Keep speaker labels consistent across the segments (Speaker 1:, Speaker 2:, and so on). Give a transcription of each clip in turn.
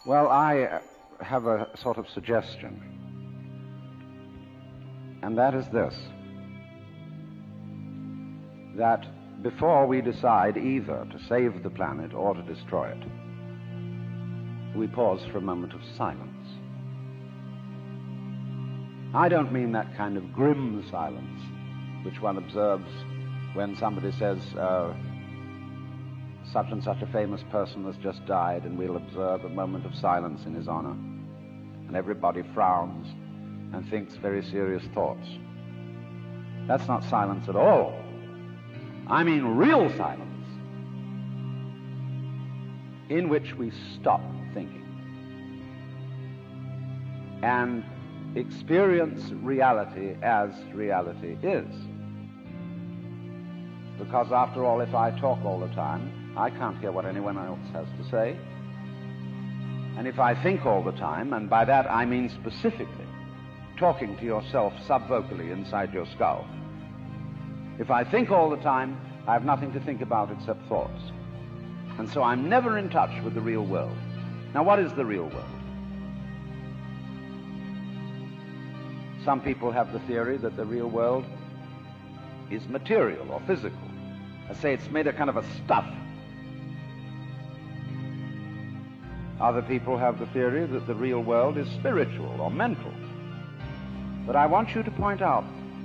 Speaker 1: Well, I have a sort of suggestion, and that is this, that before we decide either to save the planet or to destroy it, we pause for a moment of silence. I don't mean that kind of grim silence which one observes when somebody says, such and such a famous person has just died, and we'll observe a moment of silence in his honor, and everybody frowns and thinks very serious thoughts. That's not silence at all. I mean real silence, in which we stop thinking and experience reality as reality is. Because after all, if I talk all the time, I can't hear what anyone else has to say. And if I think all the time, and by that I mean specifically talking to yourself subvocally inside your skull, if I think all the time, I have nothing to think about except thoughts. And so I'm never in touch with the real world. Now, what is the real world? Some people have the theory that the real world is material or physical. I say it's made of kind of a stuff. Other people have the theory that the real world is spiritual or mental. But I want you to point out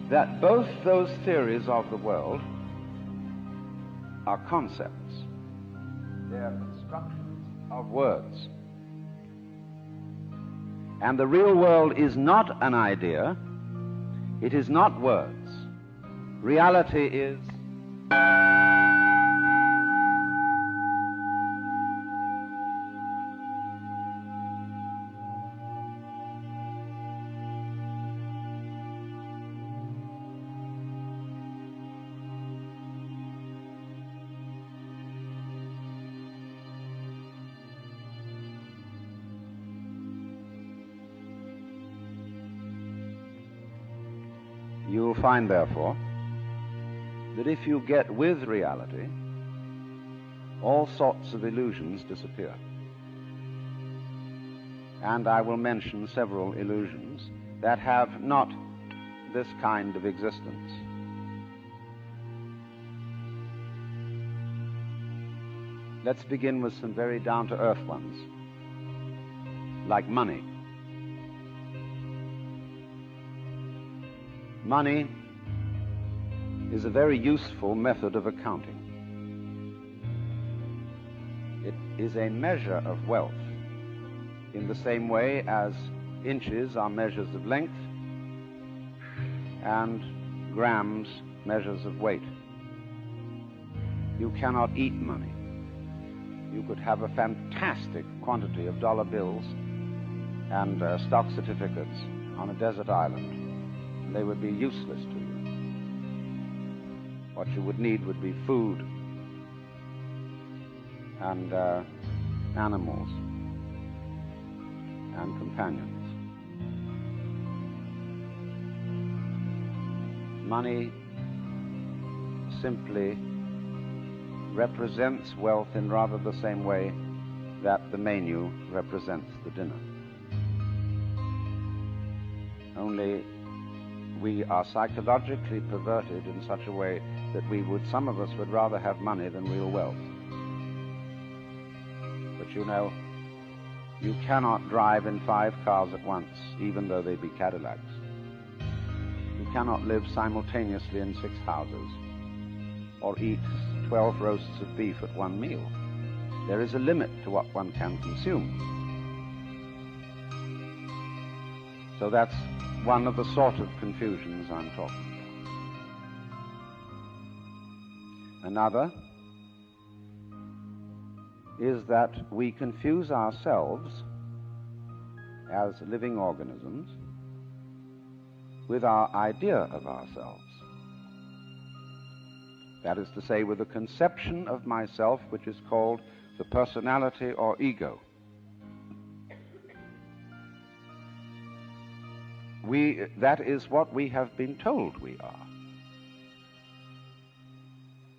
Speaker 1: that both those theories of the world are concepts. They are constructions of words. And the real world is not an idea. It is not words. Reality is You'll find, therefore, that if you get with reality, all sorts of illusions disappear. And I will mention several illusions that have not this kind of existence. Let's begin with some very down-to-earth ones, like money. Money is a very useful method of accounting. It is a measure of wealth in the same way as inches are measures of length and grams measures of weight. You cannot eat money. You could have a fantastic quantity of dollar bills and stock certificates on a desert island. They would be useless to you. What you would need would be food and animals and companions. Money simply represents wealth in rather the same way that the menu represents the dinner. Only we are psychologically perverted in such a way that some of us would rather have money than real wealth. But you know, you cannot drive in 5 cars at once, even though they be Cadillacs. You cannot live simultaneously in 6 houses, or eat 12 roasts of beef at one meal. There is a limit to what one can consume. So that's one of the sort of confusions I'm talking about. Another is that we confuse ourselves as living organisms with our idea of ourselves. That is to say, with a conception of myself which is called the personality or ego. That is what we have been told we are.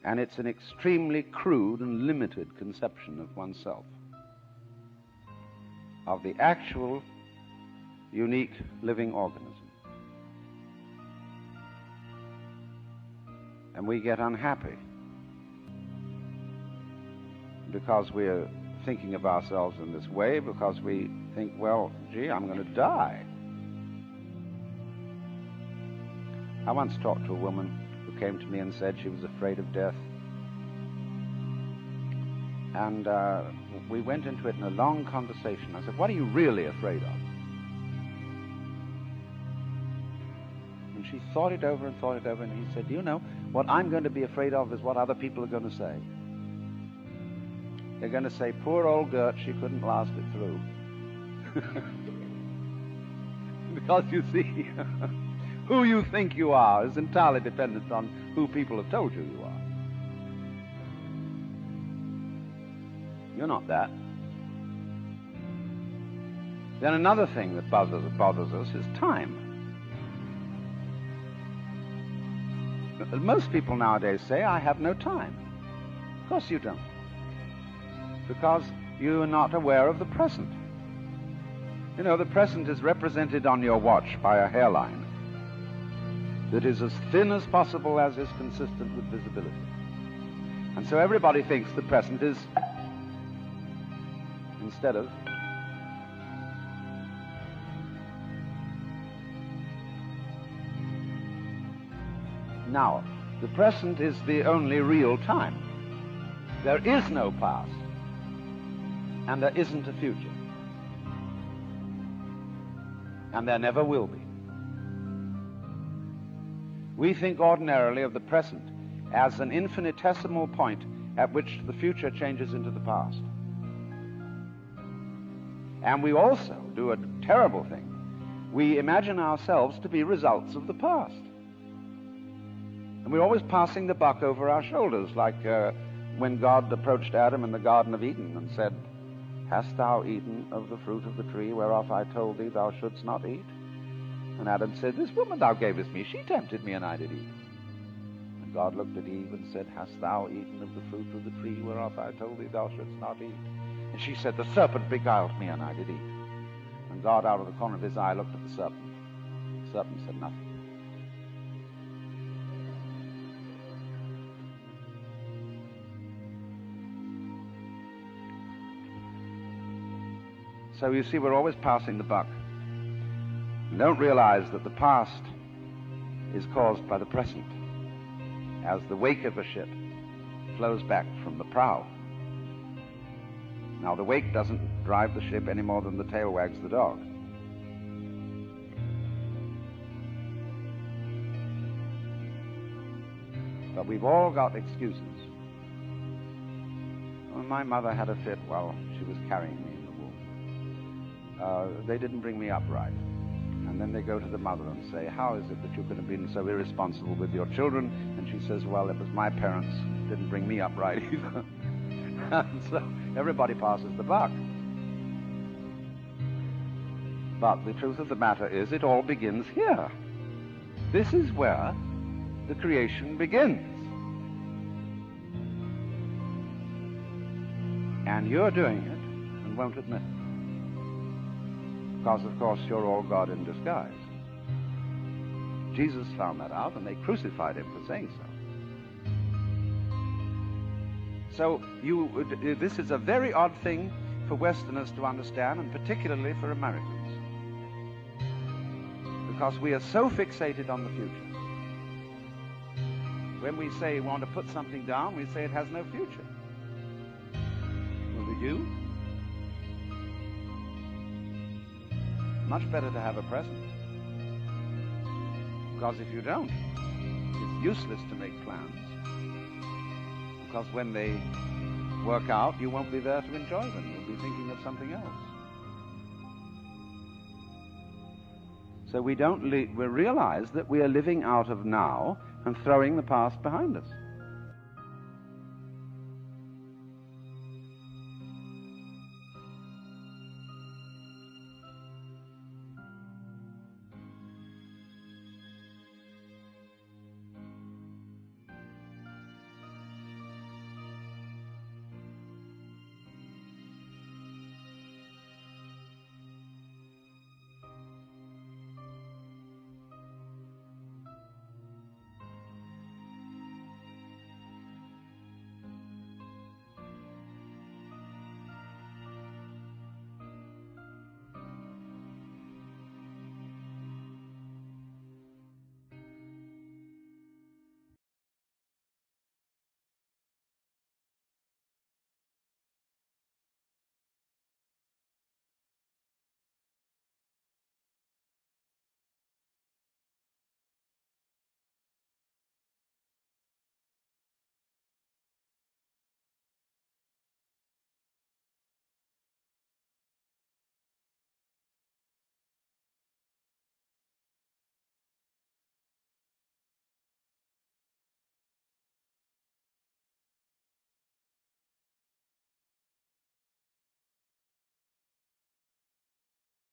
Speaker 1: And it's an extremely crude and limited conception of oneself. of the actual, unique living organism. And we get unhappy because we're thinking of ourselves in this way, because we think, well, gee, I'm going to die. I once talked to a woman who came to me and said she was afraid of death. And we went into it in a long conversation. I said, what are you really afraid of? And she thought it over, and he said, you know, what I'm going to be afraid of is what other people are going to say. They're going to say, poor old Gert, she couldn't last it through. Because you see, who you think you are is entirely dependent on who people have told you you are. You're not that. Then another thing that bothers us is time. Most people nowadays say, I have no time. Of course you don't. Because you are not aware of the present. You know, the present is represented on your watch by a hairline that is as thin as possible, as is consistent with visibility. And so everybody thinks the present is, instead of, now, the present is the only real time. There is no past, and there isn't a future. And there never will be. We think ordinarily of the present as an infinitesimal point at which the future changes into the past. And we also do a terrible thing. We imagine ourselves to be results of the past. And we're always passing the buck over our shoulders, like when God approached Adam in the Garden of Eden and said, hast thou eaten of the fruit of the tree whereof I told thee thou shouldst not eat? And Adam said, this woman thou gavest me, she tempted me, and I did eat. And God looked at Eve and said, hast thou eaten of the fruit of the tree whereof I told thee thou shouldst not eat? And she said, the serpent beguiled me, and I did eat. And God, out of the corner of his eye, looked at the serpent. The serpent said nothing. So you see, we're always passing the buck. And don't realize that the past is caused by the present, as the wake of a ship flows back from the prow. Now, the wake doesn't drive the ship any more than the tail wags the dog. But we've all got excuses. Well, my mother had a fit while she was carrying me. They didn't bring me up right. And then they go to the mother and say, how is it that you could have been so irresponsible with your children? And she says, well, it was my parents who didn't bring me up right either. And so everybody passes the buck. But the truth of the matter is, it all begins here. This is where the creation begins. And you're doing it and won't admit it. Because, of course, you're all God in disguise. Jesus found that out, and they crucified him for saying so. So this is a very odd thing for Westerners to understand, and particularly for Americans. Because we are so fixated on the future. When we say we want to put something down, we say it has no future. Well, we do. Much better to have a present. Because if you don't, it's useless to make plans. Because when they work out, you won't be there to enjoy them. You'll be thinking of something else. So we realize that we are living out of now and throwing the past behind us.